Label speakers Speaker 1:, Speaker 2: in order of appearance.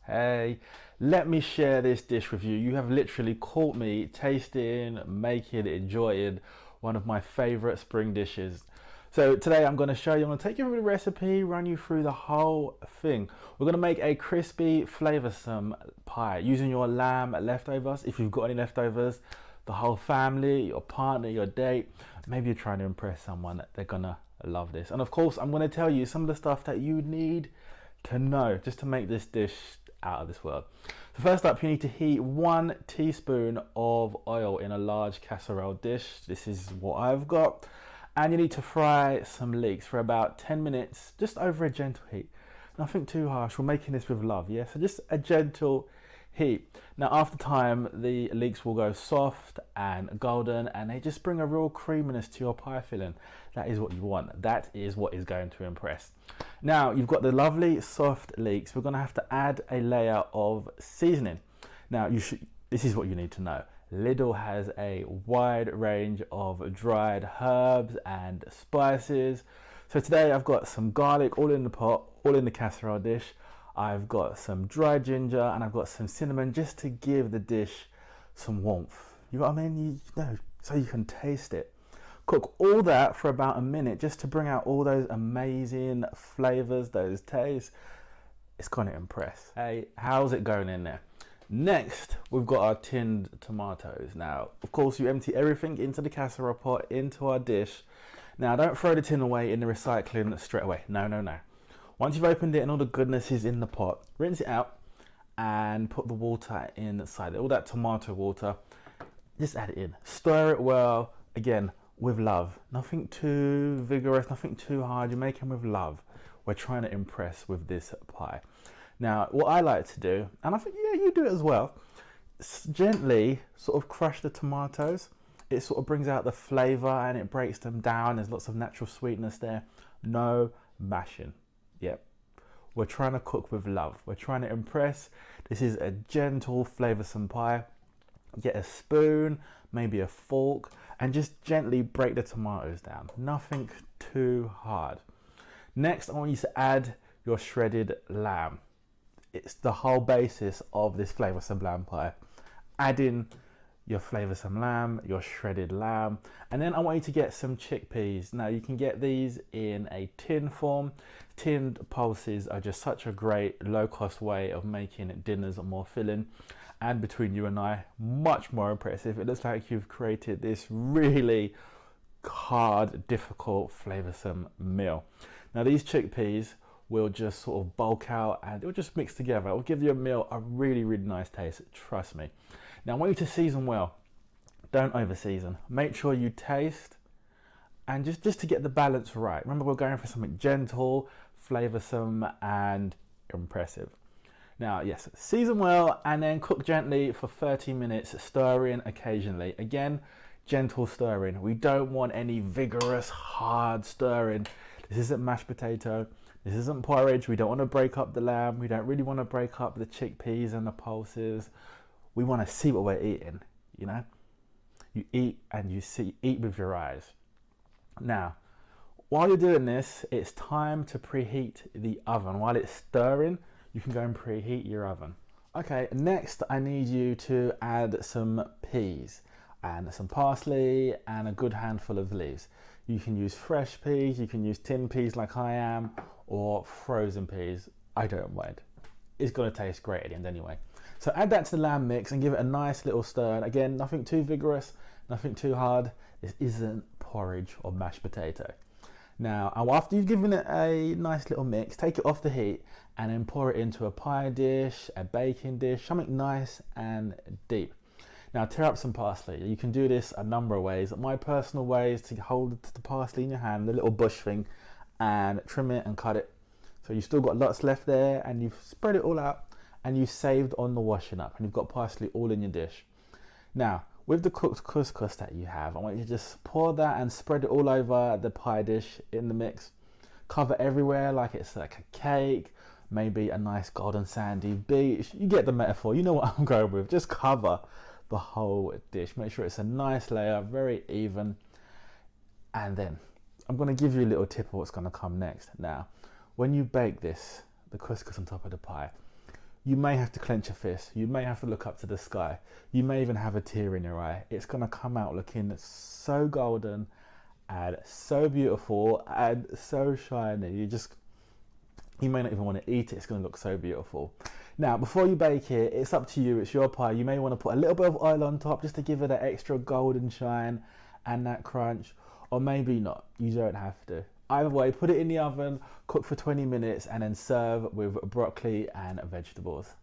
Speaker 1: Hey, let me share this dish with you. You have literally caught me tasting, making, enjoying one of my favorite spring dishes. So today I'm going to show you, I'm going to take you through the recipe, run you through the whole thing. We're going to make a crispy, flavoursome pie using your lamb leftovers. If you've got any leftovers, the whole family, your partner, your date, maybe you're trying to impress someone, they're going to love this. And of course, I'm going to tell you some of the stuff that you need to know just to make this dish out of this world. So first up, you need to heat 1 teaspoon of oil in a large casserole dish. This is what I've got. And you need to fry some leeks for about 10 minutes, just over a gentle heat. Nothing too harsh. We're making this with love, yeah? So just a gentle heat. Now after time, the leeks will go soft and golden, and they just bring a real creaminess to your pie filling. That is what you want. That is what is going to impress. Now you've got the lovely soft leeks. We're going to have to add a layer of seasoning. Now this is what you need to know. Lidl has a wide range of dried herbs and spices. So today I've got some garlic all in the pot, all in the casserole dish. I've got some dried ginger and I've got some cinnamon just to give the dish some warmth. You know what I mean? You know, so you can taste it. Cook all that for about a minute just to bring out all those amazing flavors, those tastes. It's going to impress. Hey, how's it going in there? Next, we've got our tinned tomatoes. Now, of course, you empty everything into the casserole pot, into our dish. Now, don't throw the tin away in the recycling straight away. No, no, no. Once you've opened it and all the goodness is in the pot, rinse it out and put the water inside it. All that tomato water, just add it in. Stir it well, again, with love. Nothing too vigorous, nothing too hard. You're making with love. We're trying to impress with this pie. Now, what I like to do, and I think, yeah, you do it as well, gently sort of crush the tomatoes. It sort of brings out the flavor and it breaks them down. There's lots of natural sweetness there. No mashing. Yep. We're trying to cook with love. We're trying to impress. This is a gentle, flavoursome pie. Get a spoon, maybe a fork, and just gently break the tomatoes down. Nothing too hard. Next, I want you to add your shredded lamb. It's the whole basis of this flavoursome lamb pie. Add in your flavoursome lamb, your shredded lamb, and then I want you to get some chickpeas. Now you can get these in a tin form. Tinned pulses are just such a great low-cost way of making dinners more filling, and between you and I, much more impressive. It looks like you've created this really hard, difficult, flavoursome meal. Now these chickpeas will just sort of bulk out and it'll just mix together. It'll give your meal a really, really nice taste, trust me. Now I want you to season well. Don't over season. Make sure you taste, and just to get the balance right. Remember, we're going for something gentle, flavoursome and impressive. Now, yes, season well and then cook gently for 30 minutes, stirring occasionally. Again, gentle stirring. We don't want any vigorous, hard stirring. This isn't mashed potato. This isn't porridge. We don't want to break up the lamb. We don't really want to break up the chickpeas and the pulses. We want to see what we're eating, you know? You eat and you see, eat with your eyes. Now, while you're doing this, it's time to preheat the oven. While it's stirring, you can go and preheat your oven. Okay, next I need you to add some peas and some parsley and a good handful of leaves. You can use fresh peas, you can use tin peas like I am, or frozen peas. I don't mind. It's going to taste great at the end anyway. So add that to the lamb mix and give it a nice little stir. Again, nothing too vigorous, nothing too hard. This isn't porridge or mashed potato. Now, after you've given it a nice little mix, take it off the heat and then pour it into a pie dish, a baking dish, something nice and deep. Now tear up some parsley. You can do this a number of ways. My personal way is to hold the parsley in your hand, the little bush thing, and trim it and cut it. So you've still got lots left there and you've spread it all out and you've saved on the washing up and you've got parsley all in your dish. Now, with the cooked couscous that you have, I want you to just pour that and spread it all over the pie dish in the mix. Cover everywhere like it's like a cake, maybe a nice golden sandy beach. You get the metaphor, you know what I'm going with. Just cover the whole dish. Make sure it's a nice layer, very even. And then I'm going to give you a little tip of what's going to come next. Now, when you bake this, the couscous on top of the pie, you may have to clench your fist. You may have to look up to the sky. You may even have a tear in your eye. It's going to come out looking so golden and so beautiful and so shiny. You may not even want to eat it. It's going to look so beautiful. Now, before you bake it, it's up to you. It's your pie. You may want to put a little bit of oil on top just to give it that extra golden shine and that crunch, or maybe not. You don't have to. Either way, put it in the oven, cook for 20 minutes, and then serve with broccoli and vegetables.